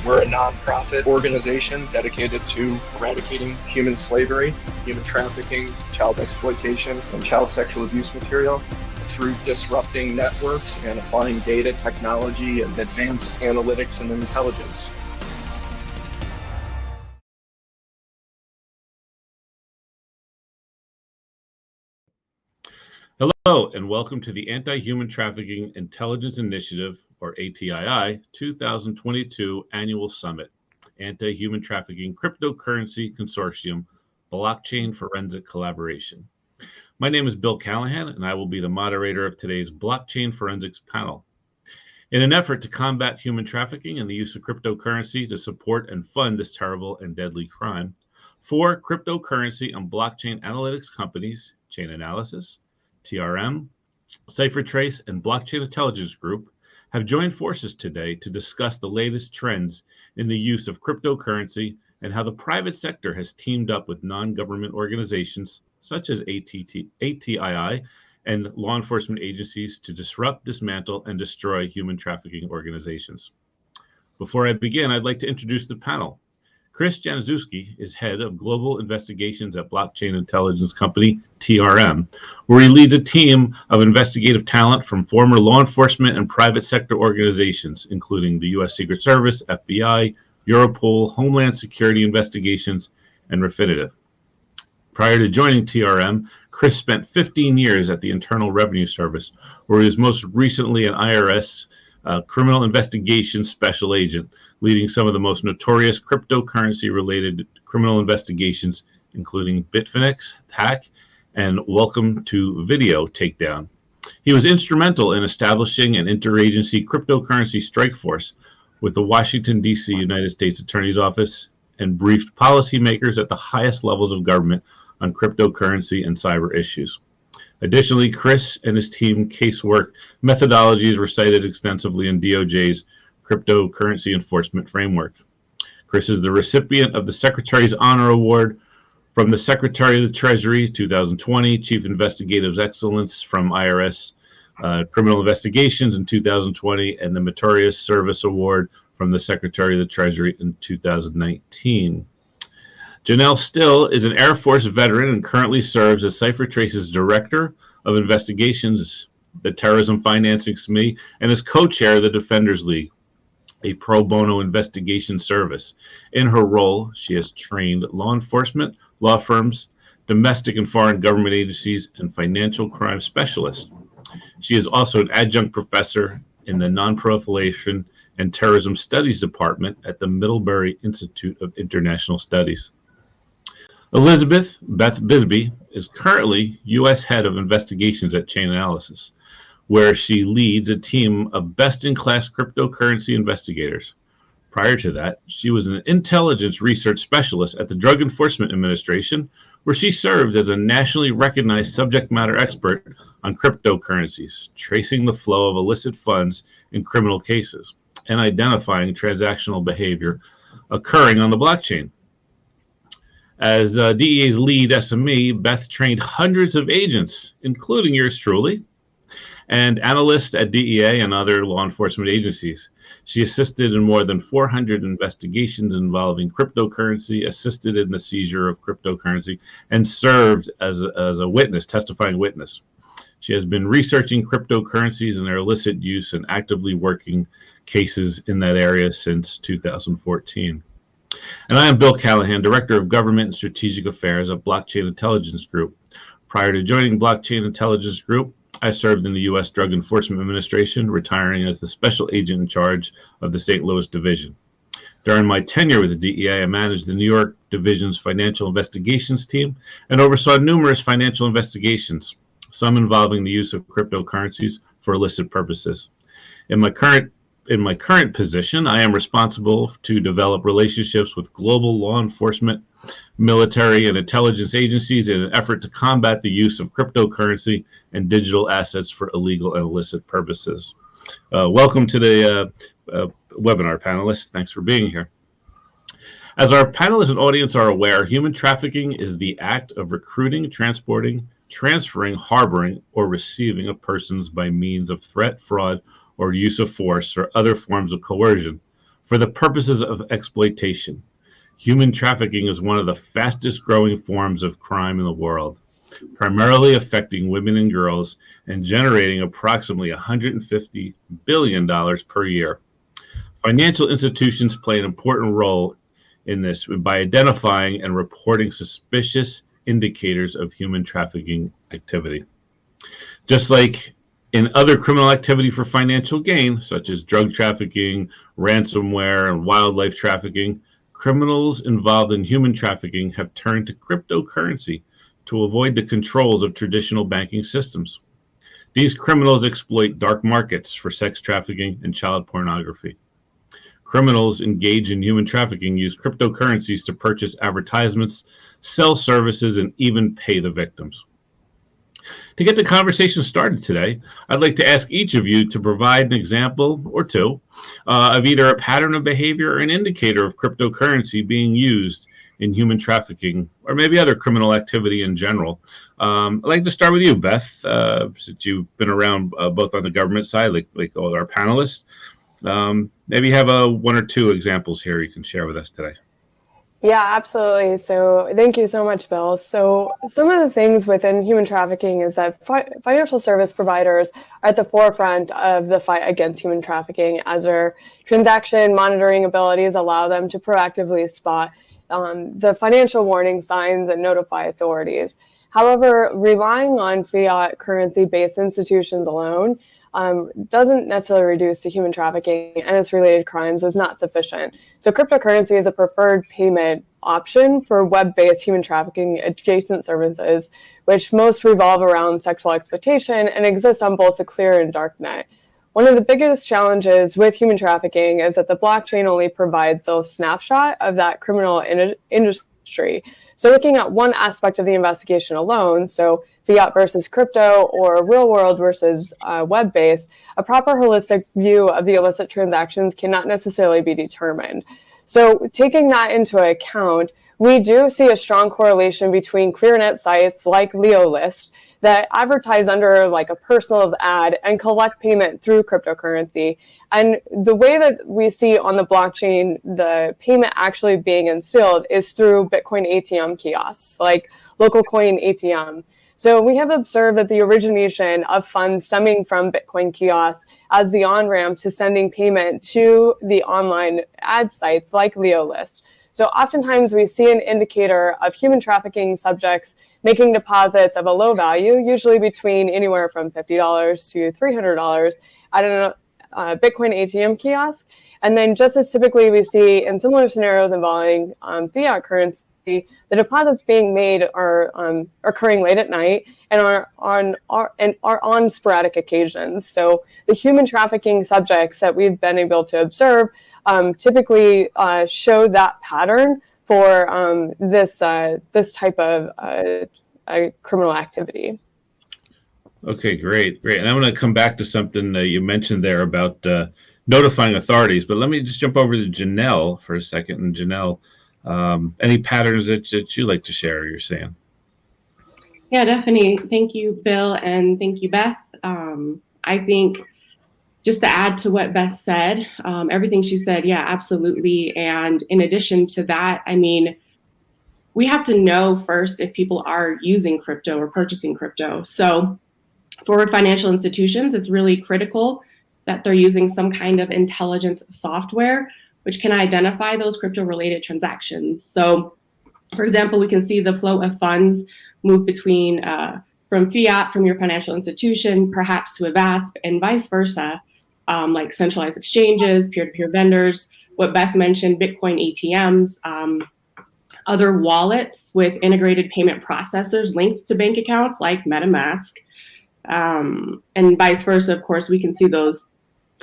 We're a nonprofit organization dedicated to eradicating human slavery, human trafficking, child exploitation, and child sexual abuse material through disrupting networks and applying data, technology, and advanced analytics and intelligence. Hello, and welcome to the Anti-Human Trafficking Intelligence Initiative, or ATII, 2022 Annual Summit, Anti-Human Trafficking Cryptocurrency Consortium, Blockchain Forensic Collaboration. My name is Bill Callahan, and I will be the moderator of today's Blockchain Forensics panel. In an effort to combat human trafficking and the use of cryptocurrency to support and fund this terrible and deadly crime, 4 cryptocurrency and blockchain analytics companies, Chainalysis, TRM, CipherTrace, and Blockchain Intelligence Group have joined forces today to discuss the latest trends in the use of cryptocurrency and how the private sector has teamed up with non-government organizations such as ATII and law enforcement agencies to disrupt, dismantle, and destroy human trafficking organizations. Before I begin, I'd like to introduce the panel. Chris Januszewski is head of global investigations at blockchain intelligence company TRM, where he leads a team of investigative talent from former law enforcement and private sector organizations, including the U.S. Secret Service, FBI, Europol, Homeland Security Investigations, and Refinitiv. Prior to joining TRM, Chris spent 15 years at the Internal Revenue Service, where he was most recently an IRS criminal investigations special agent, leading some of the most notorious cryptocurrency-related criminal investigations, including Bitfinex hack and Welcome to Video takedown. He was instrumental in establishing an interagency cryptocurrency strike force with the Washington, D.C. United States Attorney's Office and briefed policymakers at the highest levels of government on cryptocurrency and cyber issues. Additionally, Chris and his team casework methodologies were cited extensively in DOJ's cryptocurrency enforcement framework. Chris is the recipient of the Secretary's Honor Award from the Secretary of the Treasury 2020, Chief Investigative Excellence from IRS Criminal Investigations in 2020, and the Meritorious Service Award from the Secretary of the Treasury in 2019. Janelle Still is an Air Force veteran and currently serves as CipherTrace's Director of Investigations, the Terrorism Financing SME, and is co-chair of the Defenders League, a pro bono investigation service. In her role, she has trained law enforcement, law firms, domestic and foreign government agencies, and financial crime specialists. She is also an adjunct professor in the Non-Proliferation and Terrorism Studies Department at the Middlebury Institute of International Studies. Beth Bisbee is currently U.S. Head of Investigations at Chainalysis, where she leads a team of best-in-class cryptocurrency investigators. Prior to that, she was an intelligence research specialist at the Drug Enforcement Administration, where she served as a nationally recognized subject matter expert on cryptocurrencies, tracing the flow of illicit funds in criminal cases and identifying transactional behavior occurring on the blockchain. As DEA's lead SME, Beth trained hundreds of agents, including yours truly, and analysts at DEA and other law enforcement agencies. She assisted in more than 400 investigations involving cryptocurrency, assisted in the seizure of cryptocurrency, and served as a witness, testifying witness. She has been researching cryptocurrencies and their illicit use and actively working cases in that area since 2014. And I am Bill Callahan, Director of Government and Strategic Affairs at Blockchain Intelligence Group. Prior to joining Blockchain Intelligence Group, I served in the U.S. Drug Enforcement Administration, retiring as the Special Agent in charge of the St. Louis Division. During my tenure with the DEA, I managed the New York Division's Financial Investigations team and oversaw numerous financial investigations, some involving the use of cryptocurrencies for illicit purposes. In my current position, I am responsible to develop relationships with global law enforcement, military, and intelligence agencies in an effort to combat the use of cryptocurrency and digital assets for illegal and illicit purposes. Welcome to the webinar, panelists. Thanks for being here. As our panelists and audience are aware, human trafficking is the act of recruiting, transporting, transferring, harboring, or receiving of persons by means of threat, fraud, or use of force or other forms of coercion for the purposes of exploitation. Human trafficking is one of the fastest growing forms of crime in the world, primarily affecting women and girls and generating approximately $150 billion per year. Financial institutions play an important role in this by identifying and reporting suspicious indicators of human trafficking activity. Just like in other criminal activity for financial gain, such as drug trafficking, ransomware, and wildlife trafficking, criminals involved in human trafficking have turned to cryptocurrency to avoid the controls of traditional banking systems. These criminals exploit dark markets for sex trafficking and child pornography. Criminals engaged in human trafficking use cryptocurrencies to purchase advertisements, sell services, and even pay the victims. To get the conversation started today, I'd like to ask each of you to provide an example or two of either a pattern of behavior or an indicator of cryptocurrency being used in human trafficking or maybe other criminal activity in general. I'd like to start with you, Beth, since you've been around both on the government side, like all our panelists. Maybe you have one or two examples here you can share with us today. Yeah, absolutely. So thank you so much, Bill. So some of the things within human trafficking is that financial service providers are at the forefront of the fight against human trafficking, as their transaction monitoring abilities allow them to proactively spot the financial warning signs and notify authorities. However, relying on fiat currency-based institutions alone doesn't necessarily reduce the human trafficking and its related crimes is not sufficient. So cryptocurrency is a preferred payment option for web-based human trafficking adjacent services, which most revolve around sexual exploitation and exist on both the clear and dark net. One of the biggest challenges with human trafficking is that the blockchain only provides a snapshot of that criminal industry. So looking at one aspect of the investigation alone, so fiat versus crypto or real world versus web-based, a proper holistic view of the illicit transactions cannot necessarily be determined. So taking that into account, we do see a strong correlation between ClearNet sites like LeoList that advertise under like a personal's ad and collect payment through cryptocurrency. And the way that we see on the blockchain the payment actually being instilled is through Bitcoin ATM kiosks, like local coin ATM. So we have observed that the origination of funds stemming from Bitcoin kiosks as the on-ramp to sending payment to the online ad sites like LeoList. So oftentimes we see an indicator of human trafficking subjects making deposits of a low value, usually between anywhere from $50 to $300 at a Bitcoin ATM kiosk. And then just as typically we see in similar scenarios involving fiat currency, the deposits being made are occurring late at night and are on sporadic occasions. So the human trafficking subjects that we've been able to observe typically show that pattern for this type of criminal activity. Okay, great. And I'm going to come back to something you mentioned there about notifying authorities, but let me just jump over to Janelle for a second. And Janelle, any patterns that you like to share, you're saying? Yeah, definitely. Thank you, Bill, and thank you, Beth. I think just to add to what Beth said, everything she said, yeah, absolutely. And in addition to that, I mean, we have to know first if people are using crypto or purchasing crypto. So for financial institutions, it's really critical that they're using some kind of intelligence software which can identify those crypto-related transactions. So, for example, we can see the flow of funds move between from fiat from your financial institution, perhaps to a VASP, and vice versa, like centralized exchanges, peer-to-peer vendors, what Beth mentioned, Bitcoin ATMs, other wallets with integrated payment processors linked to bank accounts like MetaMask, and vice versa. Of course, we can see those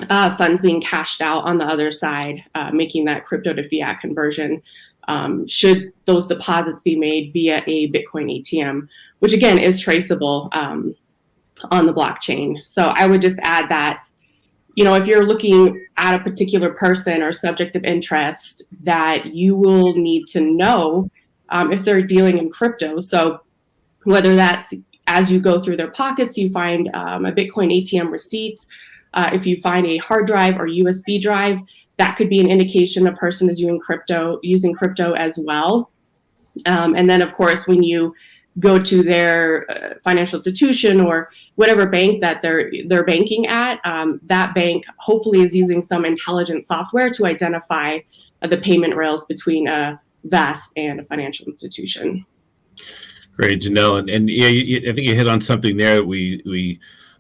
funds being cashed out on the other side, making that crypto to fiat conversion, should those deposits be made via a Bitcoin ATM, which again is traceable on the blockchain. So I would just add that, you know, if you're looking at a particular person or subject of interest, that you will need to know if they're dealing in crypto. So whether that's as you go through their pockets, you find a Bitcoin ATM receipt, if you find a hard drive or USB drive that could be an indication a person is using crypto as well. And then, of course, when you go to their financial institution or whatever bank that they're banking at, that bank hopefully is using some intelligent software to identify the payment rails between a VAS and a financial institution. Great, Janelle, and yeah, I think you hit on something there.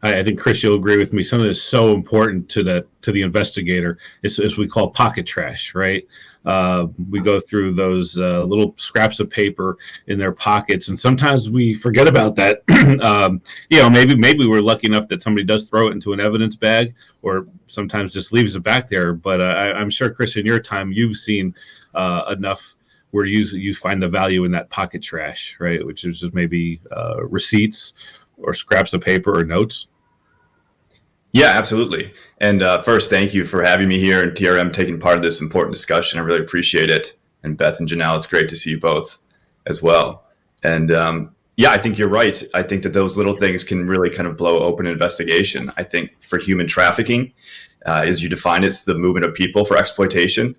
I think Chris, you'll agree with me. Something that's so important to the investigator is we call pocket trash, right? We go through those little scraps of paper in their pockets, and sometimes we forget about that. Maybe we're lucky enough that somebody does throw it into an evidence bag, or sometimes just leaves it back there. But I'm sure, Chris, in your time, you've seen enough where you find the value in that pocket trash, right? Which is just maybe receipts or scraps of paper or notes. Yeah, absolutely. And first, thank you for having me here and TRM taking part of this important discussion. I really appreciate it. And Beth and Janelle, it's great to see you both as well. And I think you're right. I think that those little things can really kind of blow open an investigation. I think for human trafficking, as you define it, it's the movement of people for exploitation.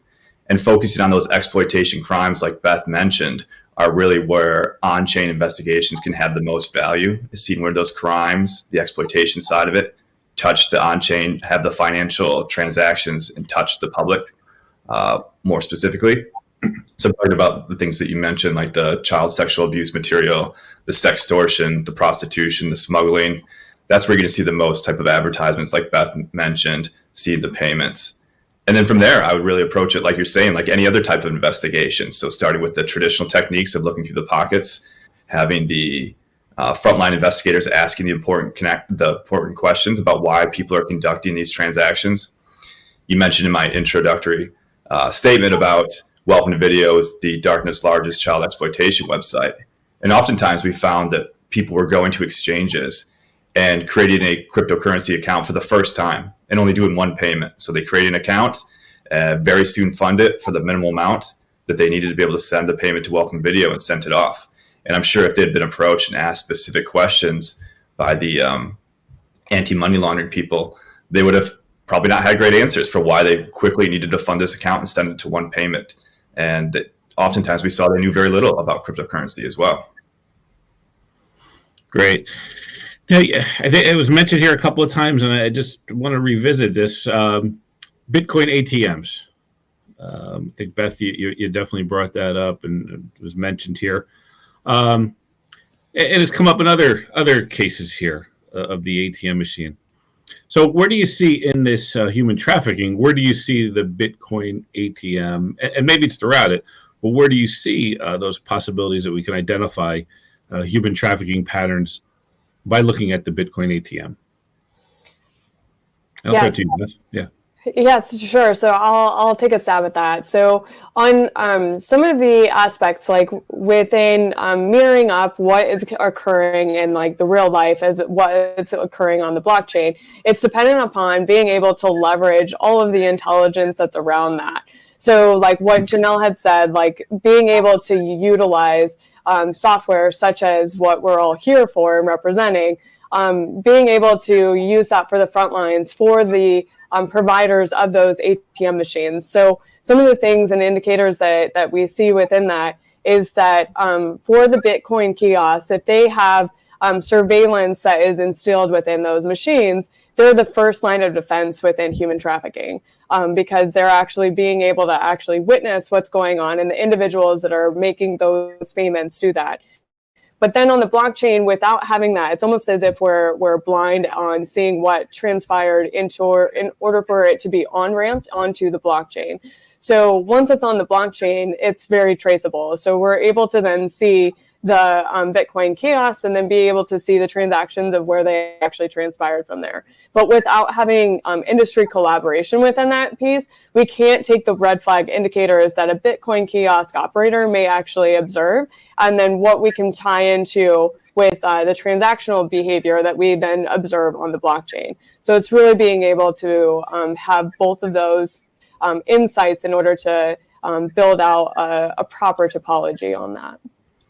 And focusing on those exploitation crimes, like Beth mentioned, are really where on-chain investigations can have the most value, is seeing where those crimes, the exploitation side of it, touch the on-chain, have the financial transactions, and touch the public more specifically. So talking about the things that you mentioned, like the child sexual abuse material, the sextortion, the prostitution, the smuggling, that's where you're going to see the most type of advertisements, like Beth mentioned, see the payments. And then from there, I would really approach it like you're saying, like any other type of investigation. So starting with the traditional techniques of looking through the pockets, having the frontline investigators asking the important questions about why people are conducting these transactions. You mentioned in my introductory statement about Welcome to Video is the darkness largest child exploitation website. And oftentimes we found that people were going to exchanges and creating a cryptocurrency account for the first time and only doing one payment. So they create an account, very soon fund it for the minimal amount that they needed to be able to send the payment to Welcome Video and sent it off. And I'm sure if they'd been approached and asked specific questions by the anti-money laundering people, they would have probably not had great answers for why they quickly needed to fund this account and send it to one payment. And oftentimes we saw they knew very little about cryptocurrency as well. Great. Yeah, I think it was mentioned here a couple of times, and I just want to revisit this. Bitcoin ATMs. I think, Beth, you definitely brought that up, and it was mentioned here. It has come up in other cases here of the ATM machine. So where do you see in this human trafficking, where do you see the Bitcoin ATM? And maybe it's throughout it, but where do you see those possibilities that we can identify human trafficking patterns by looking at the Bitcoin ATM? I'll go to you, Beth. Yeah. Yes, sure. So I'll take a stab at that. So on some of the aspects, like within mirroring up what is occurring in like the real life as what's occurring on the blockchain, it's dependent upon being able to leverage all of the intelligence that's around that. So like what Janelle had said, like being able to utilize software such as what we're all here for and representing, being able to use that for the front lines for the providers of those ATM machines. So some of the things and indicators that we see within that is that for the Bitcoin kiosks, if they have surveillance that is instilled within those machines, they're the first line of defense within human trafficking because they're actually being able to actually witness what's going on and the individuals that are making those payments to that. But then on the blockchain, without having that, it's almost as if we're blind on seeing what transpired in order for it to be on-ramped onto the blockchain. So once it's on the blockchain, it's very traceable. So we're able to then see the Bitcoin kiosks and then be able to see the transactions of where they actually transpired from there. But without having industry collaboration within that piece, we can't take the red flag indicators that a Bitcoin kiosk operator may actually observe, and then what we can tie into with the transactional behavior that we then observe on the blockchain. So it's really being able to have both of those insights in order to build out a proper topology on that.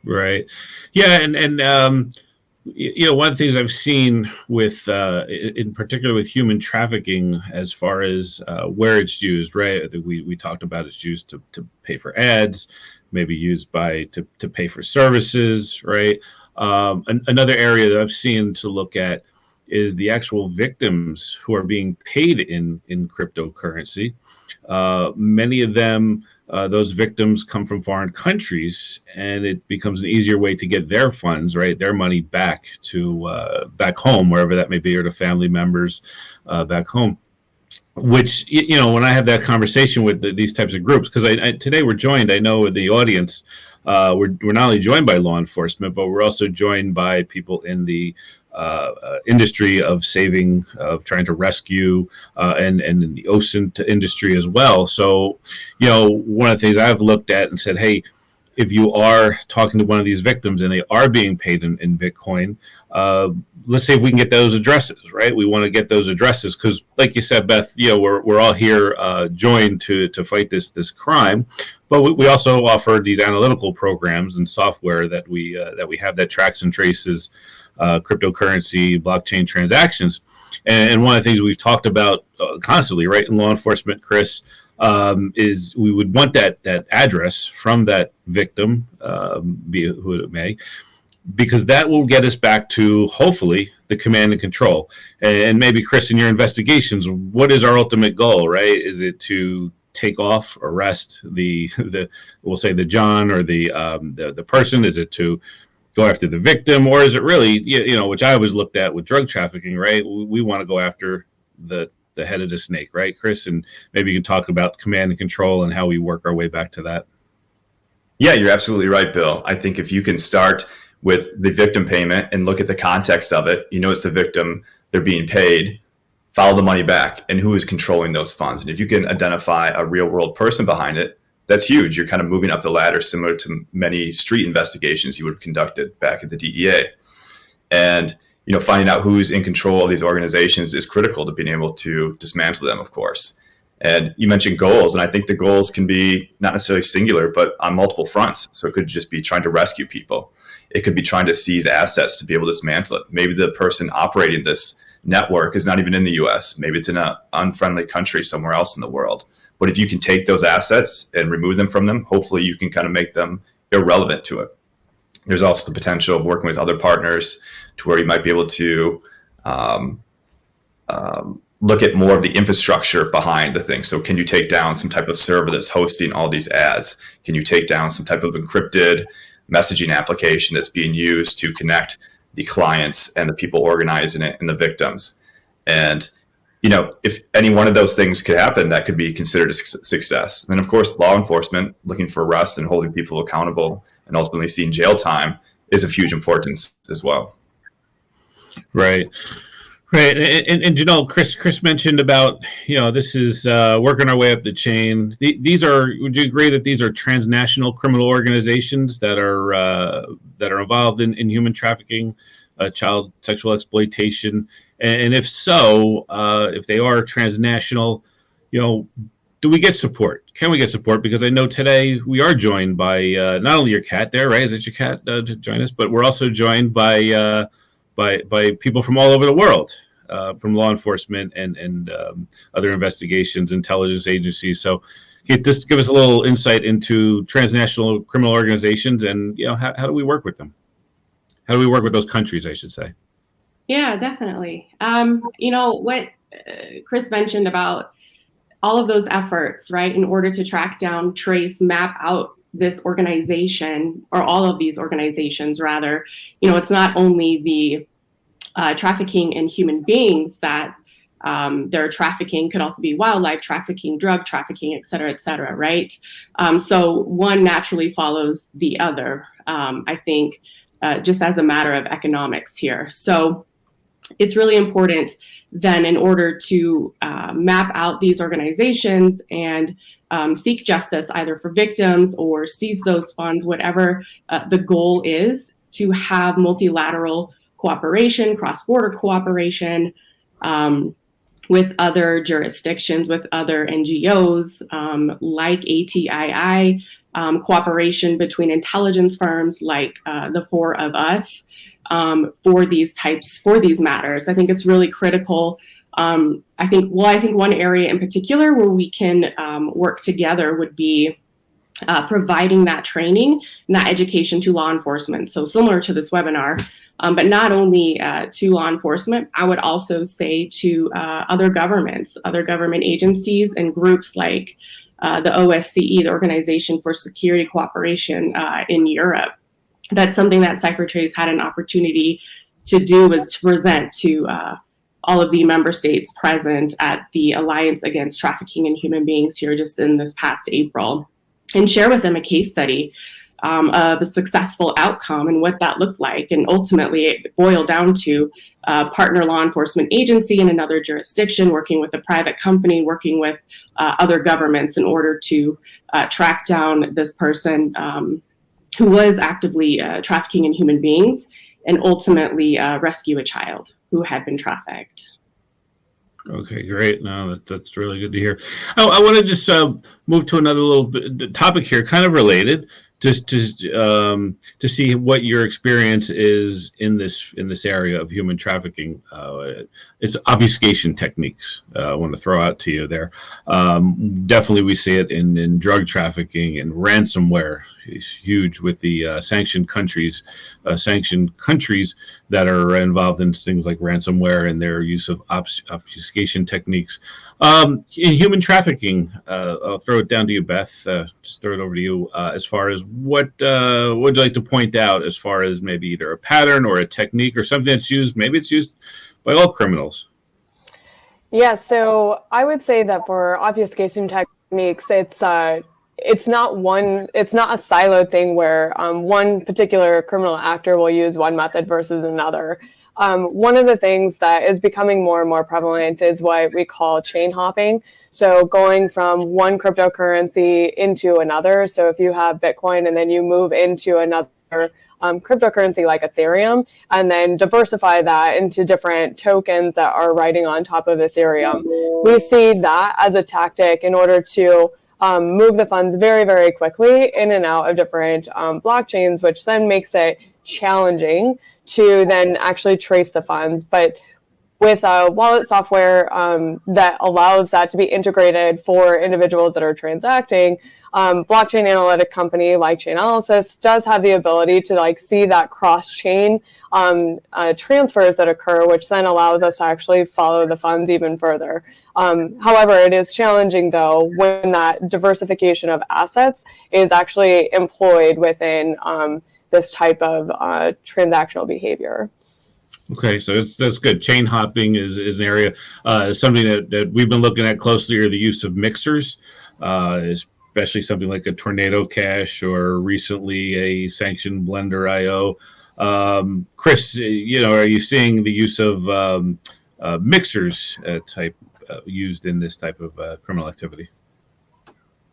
Right. Yeah, and one of the things I've seen with, in particular with human trafficking, as far as where it's used, right? We talked about it's used to pay for ads, maybe used to pay for services, right? Another area that I've seen to look at is the actual victims who are being paid in cryptocurrency. Many of them, those victims come from foreign countries, and it becomes an easier way to get their funds, right, their money back to back home, wherever that may be, or to family members back home. Which, when I have that conversation with these types of groups, because today we're joined, I know in the audience, we're not only joined by law enforcement, but we're also joined by people in the industry of saving, of trying to rescue, and in the OSINT industry as well. So, one of the things I've looked at and said, hey, if you are talking to one of these victims and they are being paid in Bitcoin, let's see if we can get those addresses, right? We want to get those addresses because, like you said, Beth, we're all here joined to fight this crime, but we also offer these analytical programs and software that we have that tracks and traces cryptocurrency, blockchain transactions. And one of the things we've talked about constantly, right, in law enforcement, Chris, is we would want that address from that victim, be it who it may, because that will get us back to, hopefully, the command and control. And maybe, Chris, in your investigations, what is our ultimate goal, right? Is it to take off, arrest we'll say the John or the person? Is it to go after the victim, or is it really, which I always looked at with drug trafficking, right? We want to go after the head of the snake, right, Chris? And maybe you can talk about command and control and how we work our way back to that. Yeah, you're absolutely right, Bill. I think if you can start with the victim payment and look at the context of it, it's the victim, they're being paid, follow the money back, and who is controlling those funds. And if you can identify a real world person behind it, that's huge. You're kind of moving up the ladder, similar to many street investigations you would have conducted back at the DEA. And finding out who's in control of these organizations is critical to being able to dismantle them, of course. And you mentioned goals, and I think the goals can be not necessarily singular, but on multiple fronts. So it could just be trying to rescue people. It could be trying to seize assets to be able to dismantle it. Maybe the person operating this network is not even in the US. Maybe it's in an unfriendly country somewhere else in the world. But if you can take those assets and remove them from them, hopefully you can kind of make them irrelevant to it. There's also the potential of working with other partners to where you might be able to look at more of the infrastructure behind the thing. So can you take down some type of server that's hosting all these ads? Can you take down some type of encrypted messaging application that's being used to connect the clients and the people organizing it and the victims? And if any one of those things could happen, that could be considered a success. And then, of course, law enforcement looking for arrests and holding people accountable and ultimately seeing jail time is of huge importance as well. Right. And Chris mentioned about, this is working our way up the chain. Would you agree that these are transnational criminal organizations that are involved in human trafficking, child sexual exploitation? And if so, if they are transnational, do we get support? Can we get support? Because I know today we are joined by not only your cat there, right? Is it your cat to join us? But we're also joined by people from all over the world, from law enforcement and other investigations, intelligence agencies. So just give us a little insight into transnational criminal organizations and, how do we work with them? How do we work with those countries, I should say? Yeah, definitely. What Chris mentioned about all of those efforts, right, in order to track down, trace, map out this organization, or all of these organizations, rather, it's not only the trafficking in human beings that they're trafficking, could also be wildlife trafficking, drug trafficking, et cetera, right? So one naturally follows the other, I think, just as a matter of economics here. So it's really important then, in order to map out these organizations and seek justice either for victims or seize those funds, whatever the goal is, to have multilateral cooperation, cross-border cooperation with other jurisdictions, with other NGOs like ATCC, cooperation between intelligence firms like the four of us, for these matters. I think it's really critical. I think one area in particular where we can work together would be providing that training and that education to law enforcement. So similar to this webinar, but not only to law enforcement, I would also say to other government agencies and groups like the OSCE, the Organization for Security Cooperation in Europe. That's something that CipherTrace had an opportunity to do, was to present to all of the member states present at the Alliance Against Trafficking in Human Beings here just in this past April, and share with them a case study of a successful outcome and what that looked like. And ultimately, it boiled down to a partner law enforcement agency in another jurisdiction, working with a private company, working with other governments in order to track down this person who was actively trafficking in human beings, and ultimately rescue a child who had been trafficked. Okay, great. No, that's really good to hear. I want to just move to another little topic here, kind of related, just to see what your experience is in this area of human trafficking. It's obfuscation techniques. I want to throw out to you there. Definitely, we see it in drug trafficking and ransomware. It's huge with the sanctioned countries that are involved in things like ransomware and their use of obfuscation techniques. In human trafficking, I'll throw it down to you, Beth. Just throw it over to you. As far as what would you like to point out, as far as maybe either a pattern or a technique or something that's used, maybe it's used by all criminals? Yeah, so I would say that for obfuscation techniques, it's not a siloed thing where one particular criminal actor will use one method versus another. One of the things that is becoming more and more prevalent is what we call chain hopping. So going from one cryptocurrency into another. So if you have Bitcoin and then you move into another cryptocurrency like Ethereum, and then diversify that into different tokens that are riding on top of Ethereum. We see that as a tactic in order to move the funds very, very quickly in and out of different blockchains, which then makes it challenging to then actually trace the funds. But with wallet software that allows that to be integrated for individuals that are transacting, blockchain analytic company like Chainalysis does have the ability to see that cross-chain transfers that occur, which then allows us to actually follow the funds even further. However, it is challenging though when that diversification of assets is actually employed within this type of transactional behavior. Okay, so that's good. Chain hopping is an area, something that we've been looking at closely, are the use of mixers, especially something like a Tornado Cash or recently a sanctioned Blender IO. Chris, are you seeing the use of mixers used in this type of criminal activity?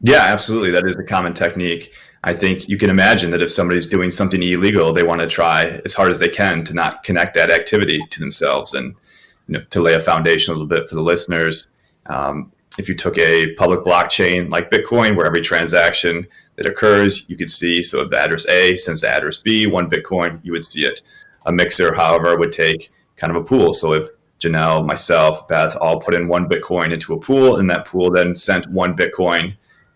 Yeah, absolutely. That is a common technique. I think you can imagine that if somebody's doing something illegal, they want to try as hard as they can to not connect that activity to themselves. And to lay a foundation a little bit for the listeners, if you took a public blockchain like Bitcoin, where every transaction that occurs, you could see, so if the address A sends to address B, 1 Bitcoin, you would see it. A mixer, however, would take kind of a pool. So if Janelle, myself, Beth all put in 1 Bitcoin into a pool, and that pool then sent 1 Bitcoin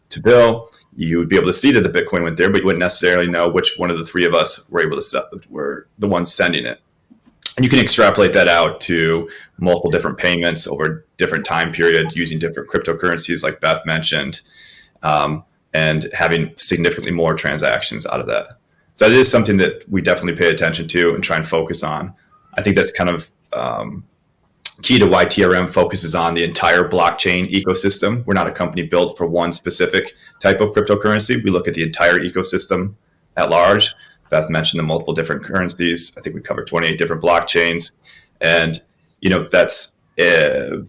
to Bill, you would be able to see that the Bitcoin went there, but you wouldn't necessarily know which one of the three of us were the ones sending it. And you can extrapolate that out to multiple different payments over different time periods using different cryptocurrencies like Beth mentioned, and having significantly more transactions out of that. So it is something that we definitely pay attention to and try and focus on. I think that's kind of key to why TRM focuses on the entire blockchain ecosystem. We're not a company built for one specific type of cryptocurrency. We look at the entire ecosystem at large. Beth mentioned the multiple different currencies. I think we covered 28 different blockchains. And, that's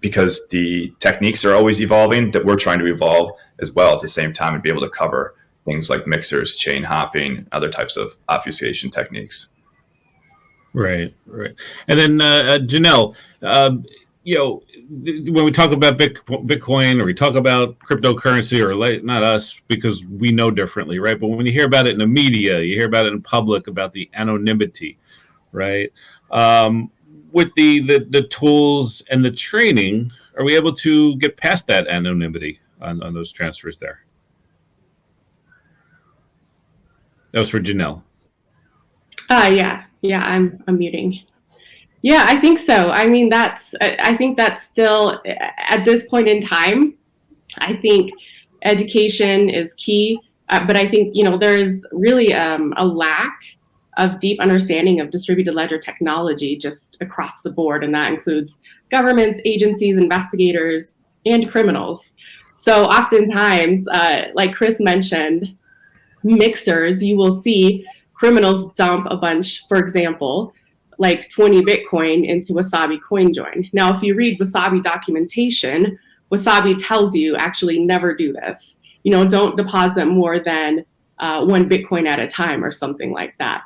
because the techniques are always evolving, that we're trying to evolve as well at the same time and be able to cover things like mixers, chain hopping, other types of obfuscation techniques. Right. And then Janelle, when we talk about Bitcoin or we talk about cryptocurrency, or not us because we know differently, right? But when you hear about it in the media, you hear about it in public, about the anonymity, right? With the tools and the training, are we able to get past that anonymity on those transfers there? That was for Janelle. Yeah, I'm muting. Yeah, I think so. I mean, I think that's still, at this point in time, I think education is key. But I think, there's really a lack of deep understanding of distributed ledger technology just across the board. And that includes governments, agencies, investigators, and criminals. So oftentimes, like Chris mentioned, mixers, you will see criminals dump a bunch, for example, like 20 Bitcoin into Wasabi CoinJoin. Now, if you read Wasabi documentation, Wasabi tells you actually never do this. Don't deposit more than 1 Bitcoin at a time or something like that.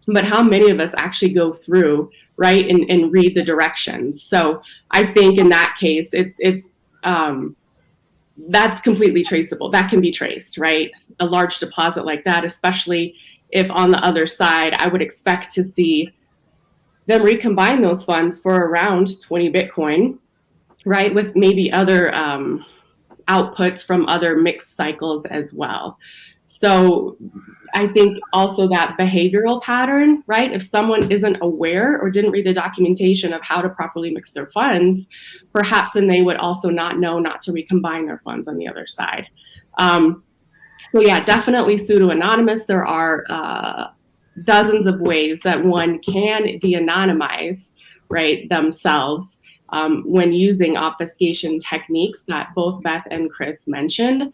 But how many of us actually go through, right, and read the directions? So I think in that case, it's that's completely traceable. That can be traced, right? A large deposit like that, especially if on the other side, I would expect to see them recombine those funds for around 20 Bitcoin, right? With maybe other outputs from other mixed cycles as well. So I think also that behavioral pattern, right? If someone isn't aware or didn't read the documentation of how to properly mix their funds, perhaps then they would also not know not to recombine their funds on the other side. So yeah, definitely pseudo-anonymous. There are dozens of ways that one can de-anonymize, right, themselves when using obfuscation techniques that both Beth and Chris mentioned.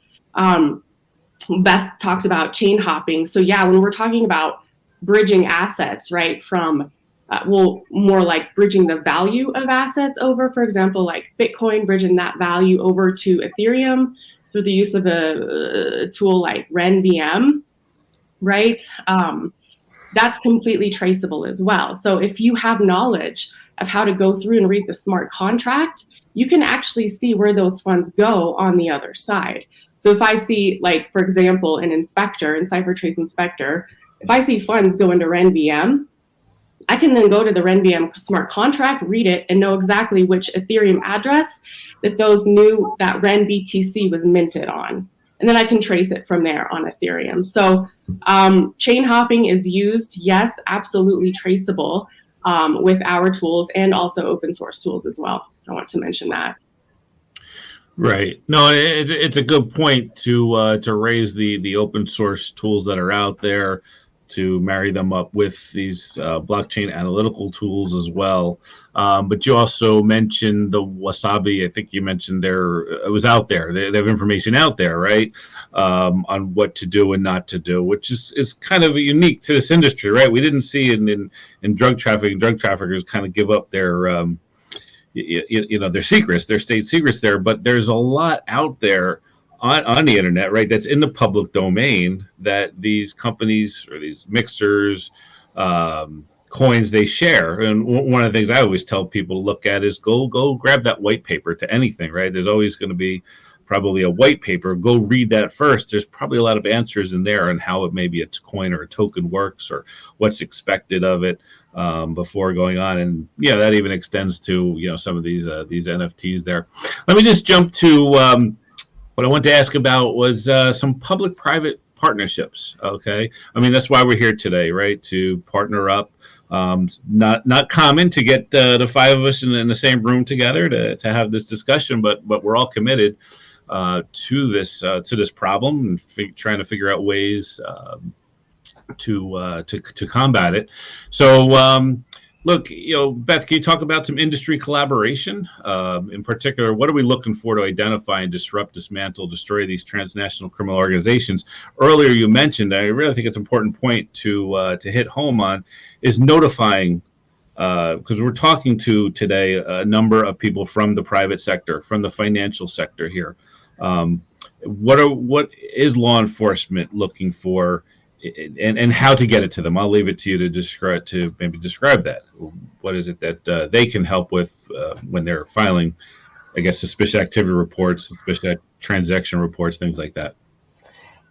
Beth talked about chain hopping. So yeah, when we're talking about bridging assets, right, from, more like bridging the value of assets over, for example, like Bitcoin, bridging that value over to Ethereum through the use of a tool like RenVM, right? That's completely traceable as well. So if you have knowledge of how to go through and read the smart contract, you can actually see where those funds go on the other side. So if I see, like, for example, an inspector, in CipherTrace Inspector, if I see funds go into RenVM, I can then go to the RenVM smart contract, read it, and know exactly which Ethereum address that that RenBTC was minted on. And then I can trace it from there on Ethereum. So chain hopping is used, yes, absolutely traceable with our tools and also open source tools as well. I want to mention that. Right. No, it's a good point to raise the open source tools that are out there, to marry them up with these blockchain analytical tools as well. But you also mentioned the Wasabi. I think you mentioned it was out there. They have information out there, right, on what to do and not to do, which is kind of unique to this industry, right? We didn't see in drug trafficking. Drug traffickers kind of give up their their secrets, their state secrets there, but there's a lot out there on the internet, right, that's in the public domain that these companies or these mixers, coins, they share. And one of the things I always tell people to look at is go grab that white paper to anything, right? There's always going to be probably a white paper. Go read that first. There's probably a lot of answers in there on how it maybe a coin or a token works or what's expected of it. Before going on, and yeah, that even extends to some of these NFTs there. Let me just jump to what I wanted to ask about was some public-private partnerships. Okay, I mean that's why we're here today, right? To partner up. Not common to get the five of us in the same room together to have this discussion, but we're all committed to this problem and trying to figure out ways to combat it. So look, Beth, can you talk about some industry collaboration? In particular, what are we looking for to identify and disrupt, dismantle, destroy these transnational criminal organizations? Earlier you mentioned, I really think it's an important point to hit home on, is notifying, because we're talking to today a number of people from the private sector, from the financial sector here. What is law enforcement looking for? And how to get it to them? I'll leave it to you to describe that. What is it that they can help with when they're filing, I guess, suspicious activity reports, suspicious transaction reports, things like that?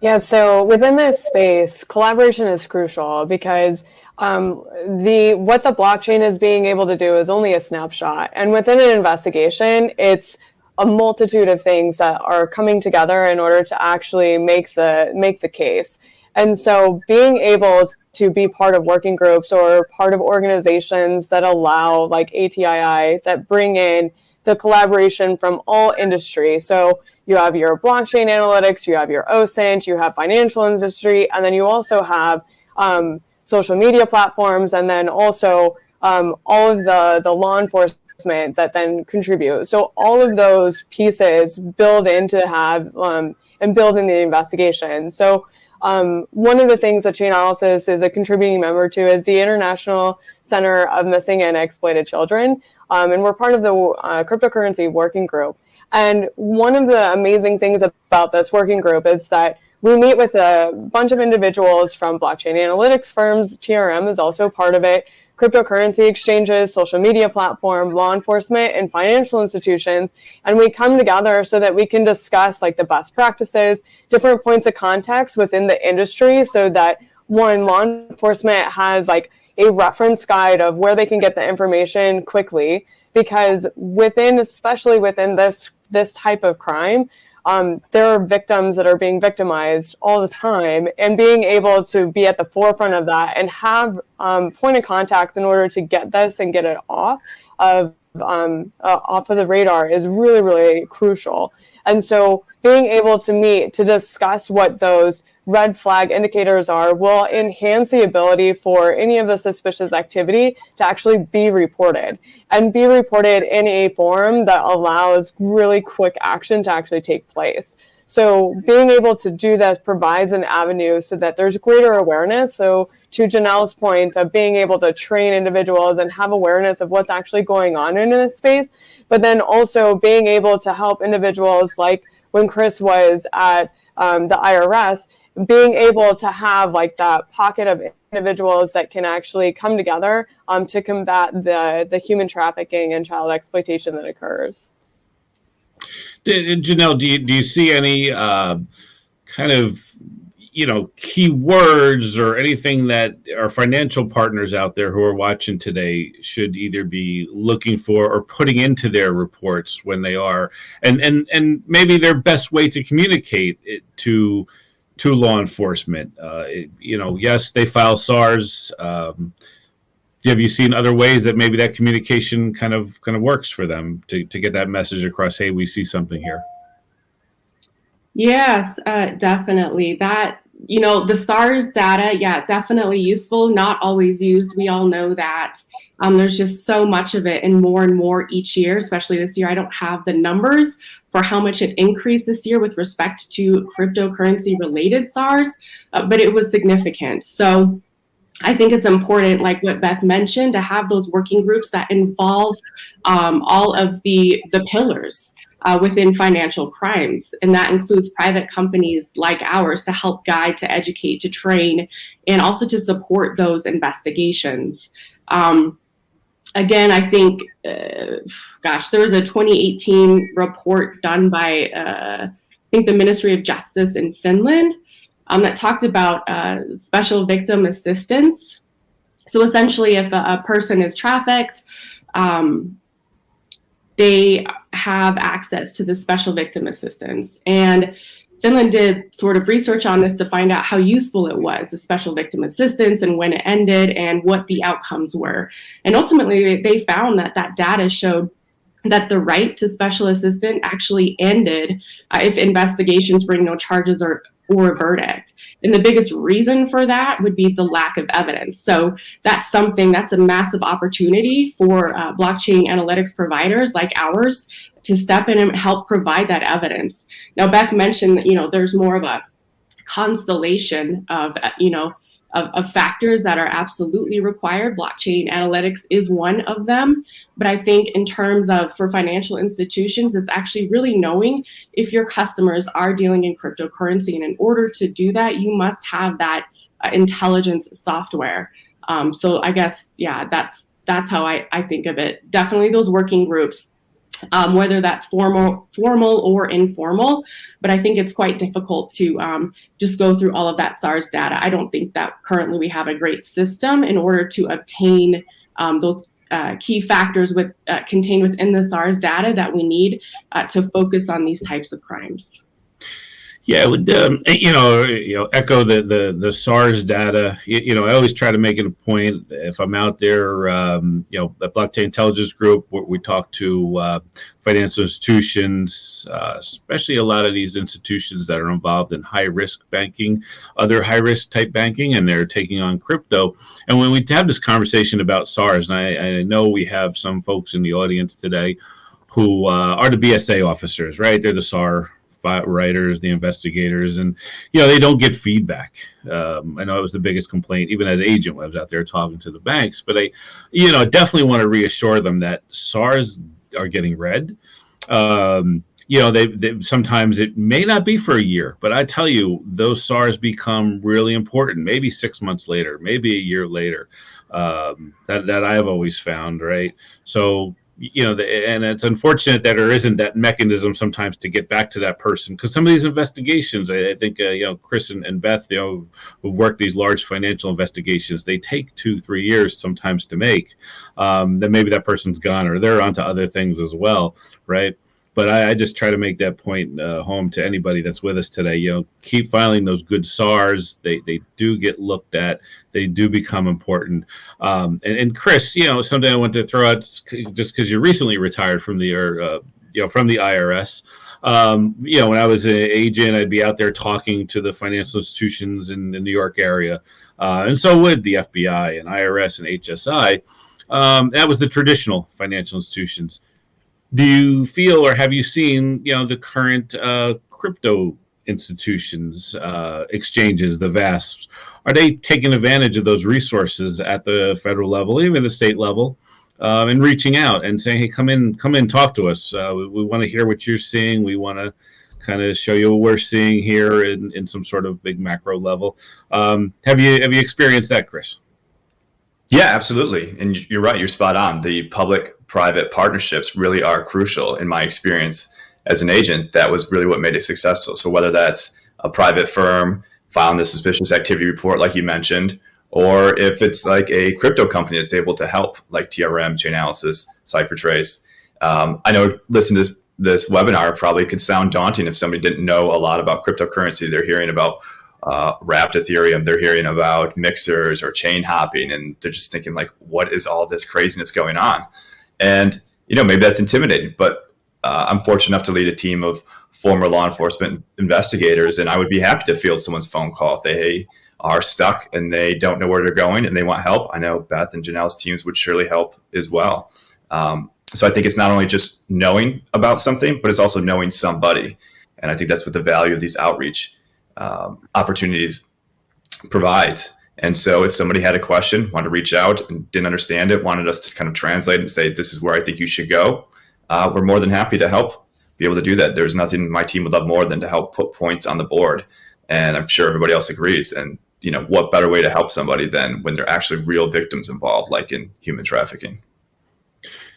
Yeah, so within this space, collaboration is crucial because what the blockchain is being able to do is only a snapshot. And within an investigation, it's a multitude of things that are coming together in order to actually make the case. And so being able to be part of working groups or part of organizations that allow, like ATII, that bring in the collaboration from all industry. So you have your blockchain analytics, you have your OSINT, you have financial industry, and then you also have social media platforms, and then also all of the law enforcement that then contribute. So all of those pieces build into and build in the investigation. So one of the things that Chainalysis is a contributing member to is the International Center of Missing and Exploited Children. And we're part of the cryptocurrency working group. And one of the amazing things about this working group is that we meet with a bunch of individuals from blockchain analytics firms. TRM is also part of it, cryptocurrency exchanges, social media platform, law enforcement, and financial institutions. And we come together so that we can discuss like the best practices, different points of context within the industry, so that one, law enforcement has like a reference guide of where they can get the information quickly, because especially within this type of crime, there are victims that are being victimized all the time, and being able to be at the forefront of that and have point of contact in order to get this and get it off of the radar is really, really crucial. And so being able to meet to discuss what those red flag indicators are will enhance the ability for any of the suspicious activity to actually be reported, and be reported in a form that allows really quick action to actually take place. So being able to do this provides an avenue so that there's greater awareness. So to Janelle's point of being able to train individuals and have awareness of what's actually going on in this space, but then also being able to help individuals, like when Chris was at the IRS, being able to have like that pocket of individuals that can actually come together to combat the human trafficking and child exploitation that occurs. Janelle, do you see any kind of key words or anything that our financial partners out there who are watching today should either be looking for or putting into their reports when they are, and maybe their best way to communicate it to law enforcement? Yes, they file SARS. Have you seen other ways that maybe that communication kind of works for them to get that message across? Hey, we see something here. Yes, definitely. That, the SARS data, yeah, definitely useful, not always used. We all know that. There's just so much of it and more each year, especially this year. I don't have the numbers for how much it increased this year with respect to cryptocurrency related SARS, but it was significant. So I think it's important, like what Beth mentioned, to have those working groups that involve all of the pillars within financial crimes. And that includes private companies like ours to help guide, to educate, to train, and also to support those investigations. Again, I think, there was a 2018 report done by, I think, the Ministry of Justice in Finland that talked about special victim assistance. So essentially, if a person is trafficked, they have access to the special victim assistance. And Finland did sort of research on this to find out how useful it was, the special victim assistance, and when it ended and what the outcomes were. And ultimately, they found that data showed that the right to special assistance actually ended if investigations bring no charges or a verdict. And the biggest reason for that would be the lack of evidence. So that's a massive opportunity for blockchain analytics providers like ours to step in and help provide that evidence. Now, Beth mentioned that, there's more of a constellation of factors that are absolutely required. Blockchain analytics is one of them. But I think in terms of, for financial institutions, it's actually really knowing if your customers are dealing in cryptocurrency. And in order to do that, you must have that intelligence software. So I guess, yeah, that's how I think of it. Definitely those working groups whether that's formal or informal. But I think it's quite difficult to just go through all of that SARS data. I don't think that currently we have a great system in order to obtain those key factors contained within the SARS data that we need to focus on these types of crimes. Yeah, I would echo the SARS data. I always try to make it a point if I'm out there. The blockchain intelligence group, we talk to financial institutions, especially a lot of these institutions that are involved in high risk banking, other high risk type banking, and they're taking on crypto. And when we have this conversation about SARS, and I know we have some folks in the audience today who are the BSA officers, right? They're the SAR writers, the investigators, and they don't get feedback. I know it was the biggest complaint, even as agent when I was out there talking to the banks. But I definitely want to reassure them that SARs are getting read. They sometimes it may not be for a year, but I tell you, those SARs become really important. Maybe 6 months later, maybe a year later. That I've always found, right? So. And it's unfortunate that there isn't that mechanism sometimes to get back to that person, because some of these investigations, I think, Chris and Beth, who work these large financial investigations, they take 2-3 years sometimes to make. Then maybe that person's gone or they're onto other things as well, right? But I just try to make that point home to anybody that's with us today. Keep filing those good SARs. They do get looked at. They do become important. And Chris, something I want to throw out just because you recently retired from the IRS. When I was an agent, I'd be out there talking to the financial institutions in the New York area, and so would the FBI and IRS and HSI. That was the traditional financial institutions. Do you feel, or have you seen, the current crypto institutions, exchanges, the VASPs, are they taking advantage of those resources at the federal level, even the state level, and reaching out and saying, hey, come in, talk to us. We want to hear what you're seeing. We want to kind of show you what we're seeing here in some sort of big macro level. Have you experienced that, Chris? Yeah, absolutely. And you're right. You're spot on. The public-private partnerships really are crucial in my experience as an agent. That was really what made it successful. So whether that's a private firm filing the suspicious activity report, like you mentioned, or if it's like a crypto company that's able to help, like TRM, Chainalysis, CipherTrace. I know listening to this webinar probably could sound daunting if somebody didn't know a lot about cryptocurrency. They're hearing about wrapped Ethereum, they're hearing about mixers or chain hopping, and they're just thinking like, what is all this craziness going on? And, maybe that's intimidating, but I'm fortunate enough to lead a team of former law enforcement investigators, and I would be happy to field someone's phone call if they are stuck and they don't know where they're going and they want help. I know Beth and Janelle's teams would surely help as well. So I think it's not only just knowing about something, but it's also knowing somebody. And I think that's what the value of these outreach opportunities provides. And so if somebody had a question, wanted to reach out and didn't understand it, wanted us to kind of translate and say, this is where I think you should go, we're more than happy to help be able to do that. There's nothing my team would love more than to help put points on the board. And I'm sure everybody else agrees. And, what better way to help somebody than when they're actually real victims involved, like in human trafficking.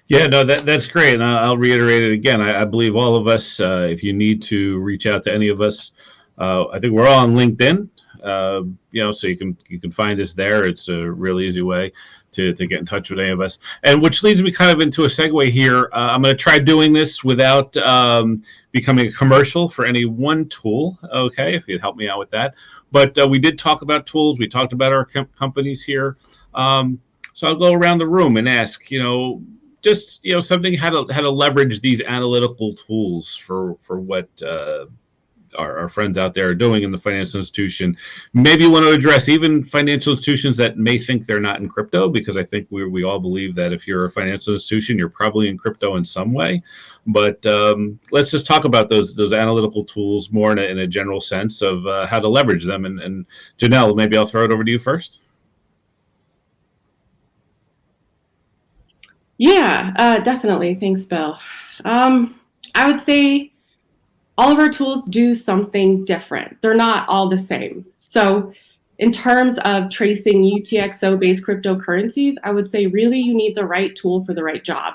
Yeah, no, that's great. And I'll reiterate it again. I believe all of us, if you need to reach out to any of us, I think we're all on LinkedIn, so you can find us there. It's a real easy way to get in touch with any of us. And which leads me kind of into a segue here. I'm going to try doing this without becoming a commercial for any one tool. Okay, if you'd help me out with that. But we did talk about tools. We talked about our companies here. So I'll go around the room and ask, something how to leverage these analytical tools for what our friends out there are doing in the financial institution. Maybe you want to address even financial institutions that may think they're not in crypto, because I think we all believe that if you're a financial institution, you're probably in crypto in some way. But let's just talk about those analytical tools more in a general sense of how to leverage them. And Janelle, maybe I'll throw it over to you first. Yeah, definitely. Thanks, Bill. I would say all of our tools do something different. They're not all the same. So in terms of tracing UTXO-based cryptocurrencies, I would say really you need the right tool for the right job.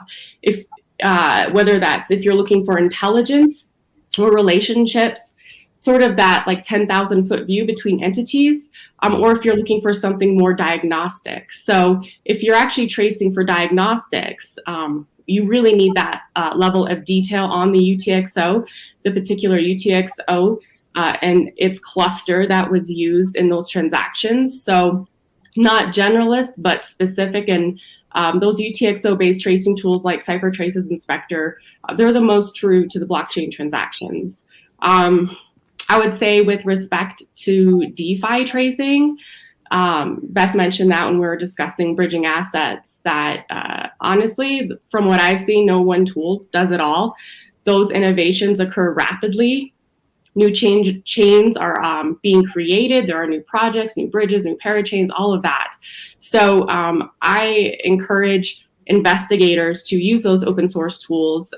whether that's if you're looking for intelligence or relationships, sort of that like 10,000 foot view between entities, or if you're looking for something more diagnostic. So if you're actually tracing for diagnostics, you really need that level of detail on the UTXO, the particular UTXO, and its cluster that was used in those transactions. So not generalist, but specific. And those UTXO-based tracing tools like CipherTrace's Inspector, they're the most true to the blockchain transactions. I would say with respect to DeFi tracing, Beth mentioned that when we were discussing bridging assets, that honestly, from what I've seen, no one tool does it all. Those innovations occur rapidly. New chains are being created. There are new projects, new bridges, new parachains, all of that. So I encourage investigators to use those open source tools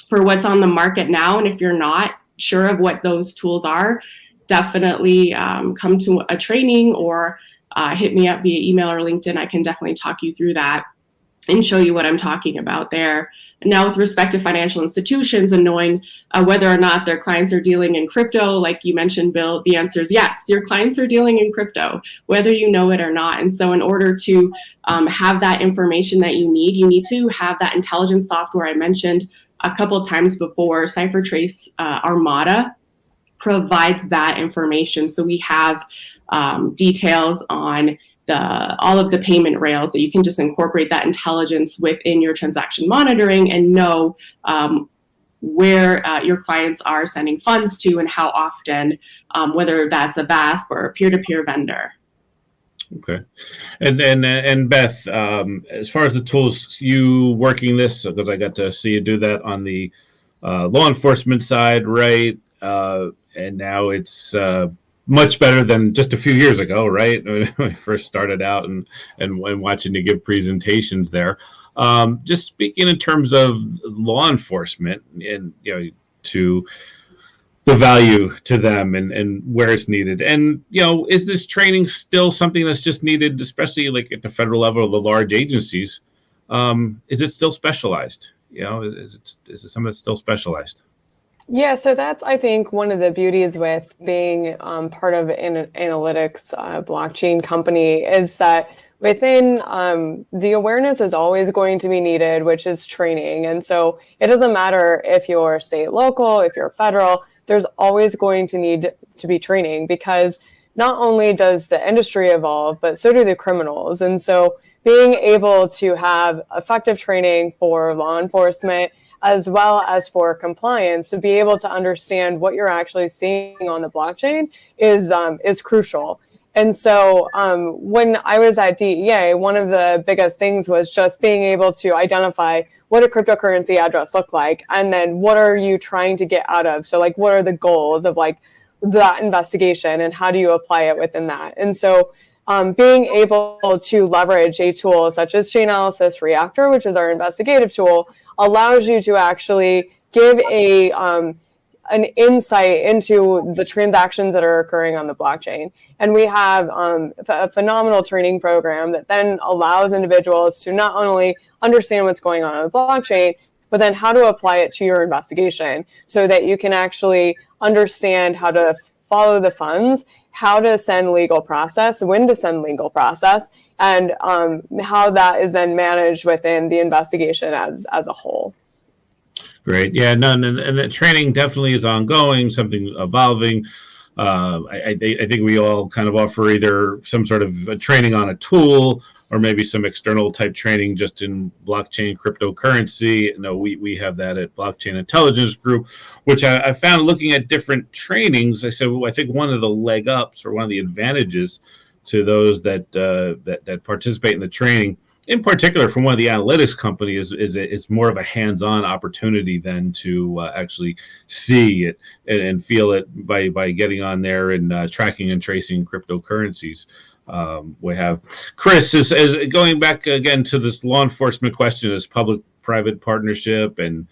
for what's on the market now. And if you're not sure of what those tools are, definitely come to a training or hit me up via email or LinkedIn. I can definitely talk you through that and show you what I'm talking about there. Now, with respect to financial institutions and knowing whether or not their clients are dealing in crypto, like you mentioned, Bill, the answer is yes, your clients are dealing in crypto, whether you know it or not. And so in order to have that information that you need to have that intelligence software I mentioned a couple of times before. CipherTrace Armada provides that information. So we have details on all of the payment rails that you can just incorporate that intelligence within your transaction monitoring and know where your clients are sending funds to and how often, whether that's a VASP or a peer-to-peer vendor. Okay. And Beth, as far as the tools, you working this, because I got to see you do that on the law enforcement side, right? And now it's much better than just a few years ago, right? When I first started out and watching you give presentations there. Just speaking in terms of law enforcement and, to the value to them and where it's needed. And, is this training still something that's just needed, especially like at the federal level, the large agencies? Is it still specialized? Is it something that's still specialized? Yeah, so that's, I think, one of the beauties with being part of an analytics blockchain company is that within the awareness is always going to be needed, which is training. And so it doesn't matter if you're state, local, if you're federal, there's always going to need to be training because not only does the industry evolve, but so do the criminals. And so being able to have effective training for law enforcement as well as for compliance, to be able to understand what you're actually seeing on the blockchain is crucial. And so when I was at DEA, one of the biggest things was just being able to identify what a cryptocurrency address looked like, and then what are you trying to get out of? So like, what are the goals of like that investigation and how do you apply it within that? And so being able to leverage a tool such as Chainalysis Reactor, which is our investigative tool, allows you to actually give an insight into the transactions that are occurring on the blockchain. And we have a phenomenal training program that then allows individuals to not only understand what's going on the blockchain, but then how to apply it to your investigation so that you can actually understand how to follow the funds, how to send legal process, when to send legal process, and how that is then managed within the investigation as a whole. Great. Yeah, and the training definitely is ongoing, something evolving. I think we all kind of offer either some sort of a training on a tool or maybe some external type training just in blockchain cryptocurrency. We have that at Blockchain Intelligence Group, which I found looking at different trainings. I said, well, I think one of the leg ups or one of the advantages to those that participate in the training, in particular from one of the analytics companies, is more of a hands-on opportunity than to actually see it and feel it by getting on there and tracking and tracing cryptocurrencies. We have Chris is going back again to this law enforcement question as public-private partnership and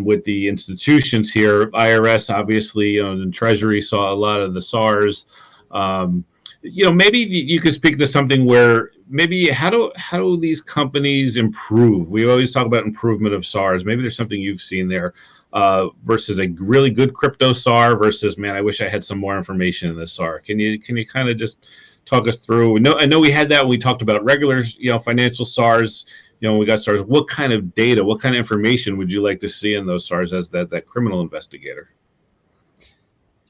with the institutions here. IRS obviously, and Treasury saw a lot of the SARS. Maybe you could speak to something where maybe how do these companies improve? We always talk about improvement of SARs. Maybe there's something you've seen there versus a really good crypto SAR versus, man, I wish I had some more information in this SAR. Can you kind of just talk us through? I know we had that when we talked about regular, financial SARs. When we got SARs, what kind of data, what kind of information would you like to see in those SARs as that criminal investigator?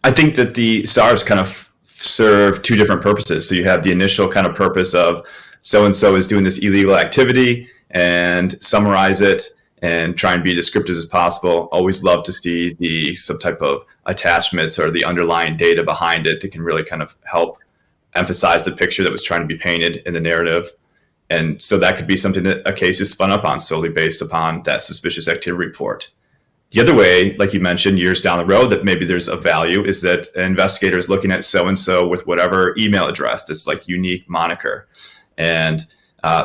I think that the SARs kind of serve two different purposes. So you have the initial kind of purpose of so-and-so is doing this illegal activity and summarize it and try and be descriptive as possible. Always love to see some type of attachments or the underlying data behind it that can really kind of help emphasize the picture that was trying to be painted in the narrative. And so that could be something that a case is spun up on solely based upon that suspicious activity report. The other way, like you mentioned, years down the road, that maybe there's a value is that an investigator is looking at so-and-so with whatever email address, this like unique moniker. And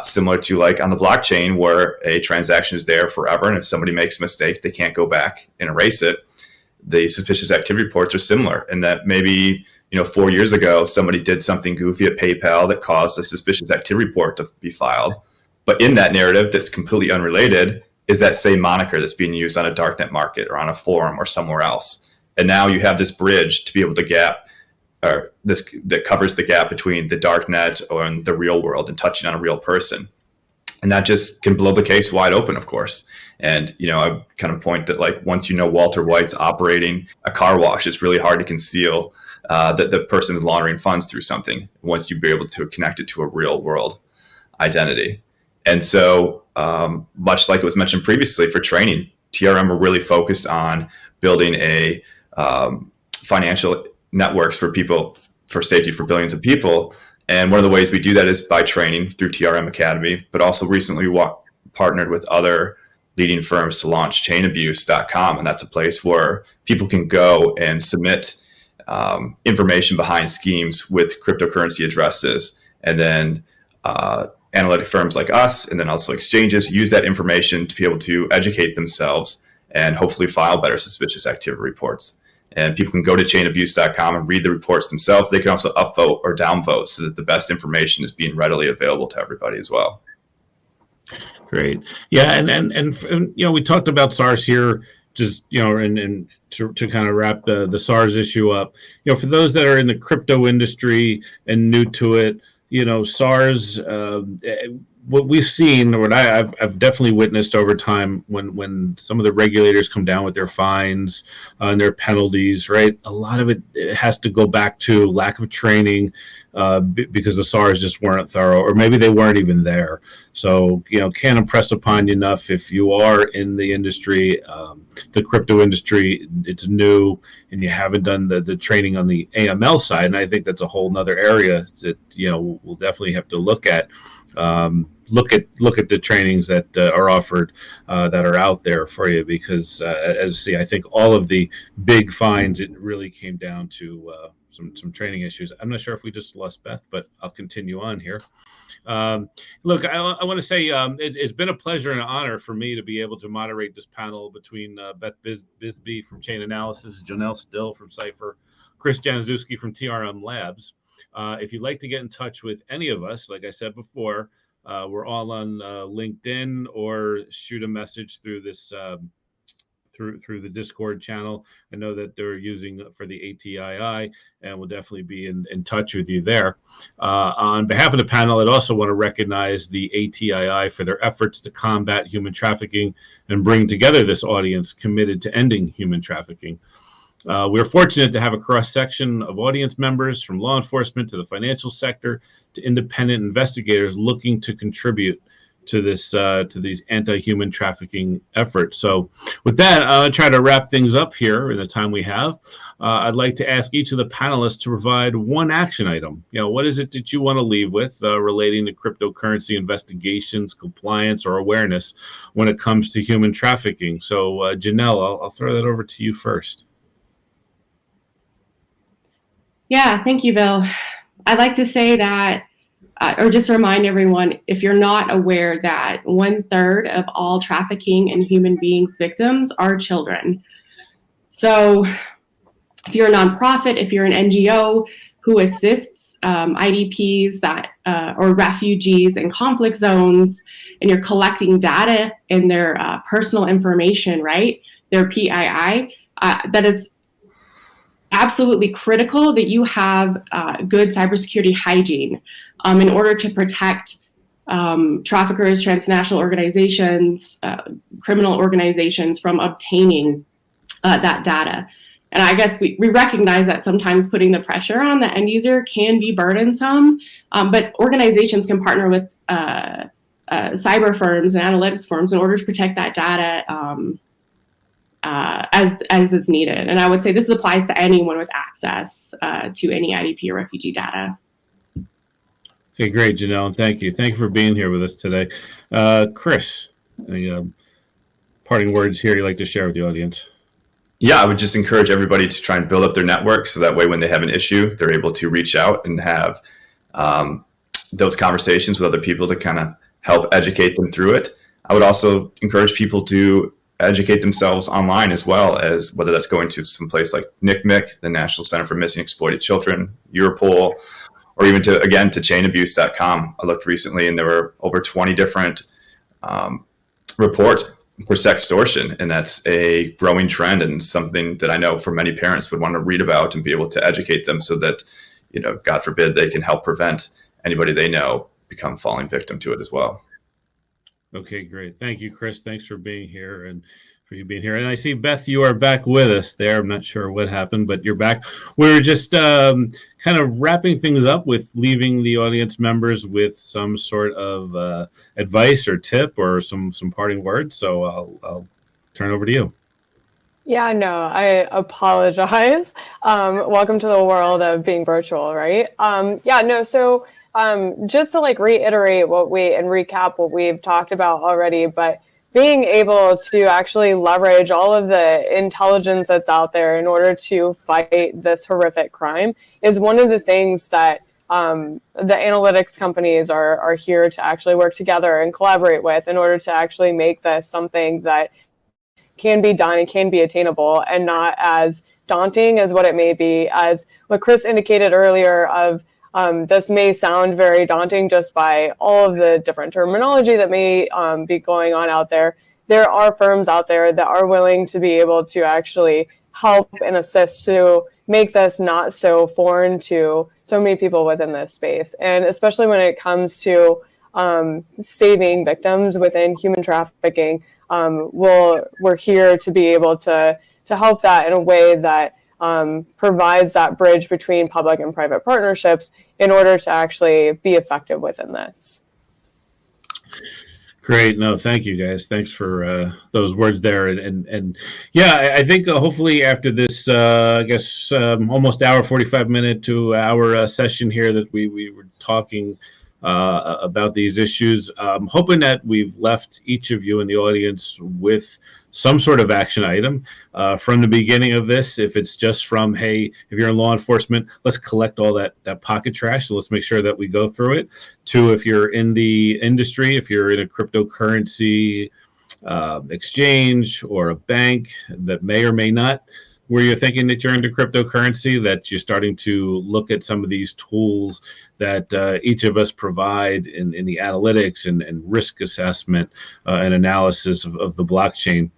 similar to like on the blockchain where a transaction is there forever. And if somebody makes a mistake, they can't go back and erase it. The suspicious activity reports are similar in that maybe 4 years ago, somebody did something goofy at PayPal that caused a suspicious activity report to be filed. But in that narrative that's completely unrelated is that same moniker that's being used on a darknet market or on a forum or somewhere else. And now you have this bridge to be able to that covers the gap between the darknet and the real world and touching on a real person. And that just can blow the case wide open, of course. And, I kind of point that like once Walter White's operating a car wash, it's really hard to conceal that the person is laundering funds through something once you be able to connect it to a real world identity. And so much like it was mentioned previously for training, TRM are really focused on building a financial networks for people, for safety for billions of people. And one of the ways we do that is by training through TRM Academy, but also recently we partnered with other leading firms to launch Chainabuse.com. And that's a place where people can go and submit information behind schemes with cryptocurrency addresses. And then analytic firms like us, and then also exchanges, use that information to be able to educate themselves and hopefully file better suspicious activity reports. And people can go to chainabuse.com and read the reports themselves. They can also upvote or downvote so that the best information is being readily available to everybody as well. Great. Yeah, and we talked about SARs here, just and to kind of wrap the SARs issue up. For those that are in the crypto industry and new to it, SARs. What we've seen, or what I've definitely witnessed over time, when some of the regulators come down with their fines and their penalties, right? A lot of it has to go back to lack of training because the SARs just weren't thorough, or maybe they weren't even there. So can't impress upon you enough, if you are in the industry, the crypto industry, it's new, and you haven't done the training on the AML side, and I think that's a whole nother area that we'll definitely have to look at. Look at the trainings that are offered that are out there for you, because as you see, I think all of the big fines, it really came down to some training issues. I'm not sure if we just lost Beth, but I'll continue on here. Look, I want to say it's been a pleasure and an honor for me to be able to moderate this panel between Beth Bisbee from Chainalysis, Janelle Still from Cypher, Chris Januszewski from TRM Labs. If you'd like to get in touch with any of us, like I said before, we're all on LinkedIn, or shoot a message through this through the Discord channel. I know that they're using for the ATII, and we'll definitely be in touch with you there. On behalf of the panel, I'd also want to recognize the ATII for their efforts to combat human trafficking and bring together this audience committed to ending human trafficking. We're fortunate to have a cross-section of audience members, from law enforcement to the financial sector to independent investigators looking to contribute to these anti-human trafficking efforts. So with that, I'll try to wrap things up here in the time we have. I'd like to ask each of the panelists to provide one action item. What is it that you want to leave with relating to cryptocurrency investigations, compliance, or awareness when it comes to human trafficking? So Janelle, I'll throw that over to you first. Yeah, thank you, Bill. I'd like to say that, or just remind everyone, if you're not aware, that 1/3 of all trafficking and human beings victims are children. So if you're a nonprofit, if you're an NGO, who assists IDPs or refugees in conflict zones, and you're collecting data in their personal information, right? Their PII, that it's absolutely critical that you have good cybersecurity hygiene in order to protect traffickers, transnational organizations, criminal organizations from obtaining that data. And I guess we recognize that sometimes putting the pressure on the end user can be burdensome, but organizations can partner with cyber firms and analytics firms in order to protect that data as is needed. And I would say this applies to anyone with access to any IDP or refugee data. Okay, great, Janelle, and thank you. Thank you for being here with us today. Chris, any parting words here you'd like to share with the audience? Yeah, I would just encourage everybody to try and build up their network so that way when they have an issue, they're able to reach out and have those conversations with other people to kind of help educate them through it. I would also encourage people to educate themselves online as well, as whether that's going to some place like NCMEC, the National Center for Missing and Exploited Children, Europol, or even to chainabuse.com. I looked recently and there were over 20 different reports for sextortion, and that's a growing trend and something that I know for many parents would want to read about and be able to educate them so that, God forbid, they can help prevent anybody they know become falling victim to it as well. Okay, great. Thank you, Chris. Thanks for being here and for you being here. And I see, Beth, you are back with us there. I'm not sure what happened, but you're back. We're just kind of wrapping things up with leaving the audience members with some sort of advice or tip or some parting words. So I'll turn over to you. Yeah, no, I apologize. Welcome to the world of being virtual, right? So just to reiterate and recap what we've talked about already, but being able to actually leverage all of the intelligence that's out there in order to fight this horrific crime is one of the things that the analytics companies are here to actually work together and collaborate with in order to actually make this something that can be done and can be attainable and not as daunting as what it may be. As what Chris indicated earlier of this may sound very daunting just by all of the different terminology that may be going on out there. There are firms out there that are willing to be able to actually help and assist to make this not so foreign to so many people within this space. And especially when it comes to saving victims within human trafficking, we're here to be able to help that in a way that provides that bridge between public and private partnerships in order to actually be effective within this. Great. No, thank you guys. Thanks for those words there. And yeah, I think hopefully after this, almost hour, 45 minute to hour session here that we were talking about these issues, I'm hoping that we've left each of you in the audience with some sort of action item from the beginning of this. If it's just from, hey, if you're in law enforcement, let's collect all that pocket trash. So let's make sure that we go through it. To if you're in the industry, if you're in a cryptocurrency exchange or a bank that may or may not, where you're thinking that you're into cryptocurrency, that you're starting to look at some of these tools that each of us provide in the analytics and risk assessment and analysis of the blockchain.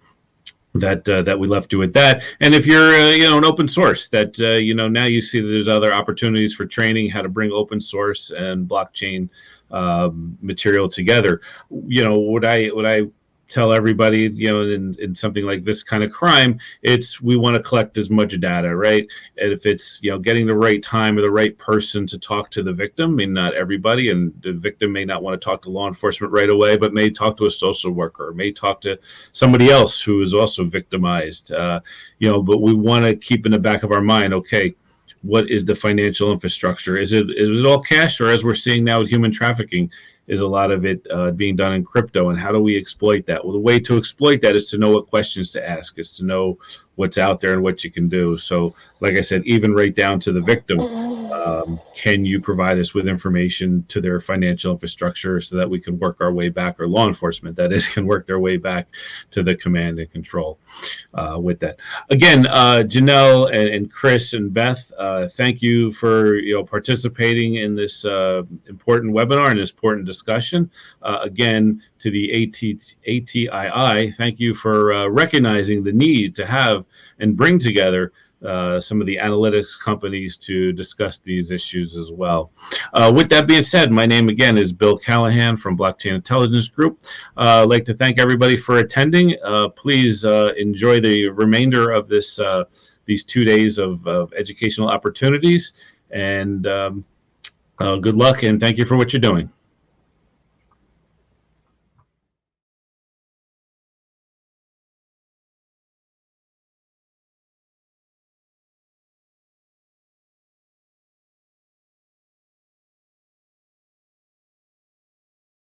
That we left you with that. And if you're an open source, that now you see that there's other opportunities for training how to bring open source and blockchain material together. Would I tell everybody, in something like this kind of crime, we want to collect as much data, right? And if it's, getting the right time or the right person to talk to the victim, not everybody, and the victim may not want to talk to law enforcement right away, but may talk to a social worker, or may talk to somebody else who is also victimized, but we want to keep in the back of our mind, okay, what is the financial infrastructure? Is it all cash, or as we're seeing now with human trafficking, is a lot of it being done in crypto, and how do we exploit that? Well, the way to exploit that is to know what questions to ask, is to know what's out there and what you can do. So, like I said, even right down to the victim, Can you provide us with information to their financial infrastructure so that we can work our way back, or law enforcement, that is, can work their way back to the command and control with that. Again, Janelle and Chris and Beth, thank you for participating in this important webinar and this important discussion. Again, to the ATII, thank you for recognizing the need to have and bring together some of the analytics companies to discuss these issues as well. With that being said, my name again is Bill Callahan from Blockchain Intelligence Group. I'd like to thank everybody for attending. Please enjoy the remainder of this these 2 days of educational opportunities, and good luck, and thank you for what you're doing.